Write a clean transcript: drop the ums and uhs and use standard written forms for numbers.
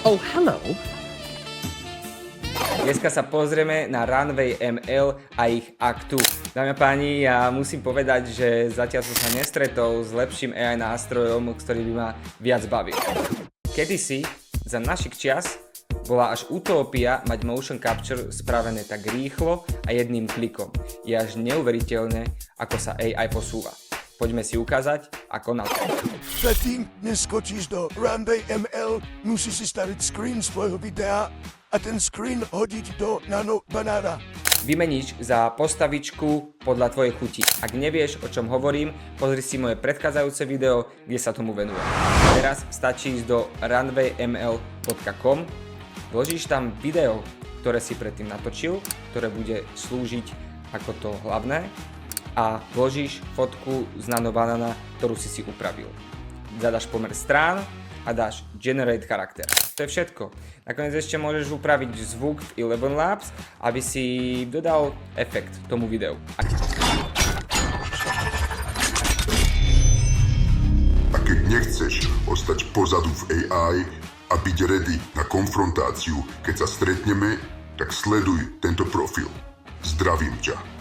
Oh, hello. Dneska sa pozrieme na Runway ML a ich aktu. Dámy a páni, ja musím povedať, že zatiaľ som sa nestretol s lepším AI nástrojom, ktorý by ma viac bavil. Kedysi, za našich čias, bola až utópia mať motion capture spravené tak rýchlo a jedným klikom. Je až neuveriteľné, ako sa AI posúva. Poďme si ukázať, ako na to. Predtým, než skočíš do Runway ML, musíš si staviť screen svojho videa a ten screen hodiť do nanobanára. Vymeníš za postavičku podľa tvojej chuti. Ak nevieš, o čom hovorím, pozri si moje predchádzajúce video, kde sa tomu venujem. Teraz stačí ísť do runwayml.com, vložíš tam video, ktoré si predtým natočil, ktoré bude slúžiť ako to hlavné, a vložíš fotku z nanobanana, ktorú si upravil. Zadaš pomer strán a dáš Generate charakter. To je všetko. Nakoniec ešte môžeš upraviť zvuk v Eleven Labs, aby si dodal efekt tomu videu. A keď nechceš ostať pozadu v AI a byť ready na konfrontáciu, keď sa stretneme, tak sleduj tento profil. Zdravím ťa.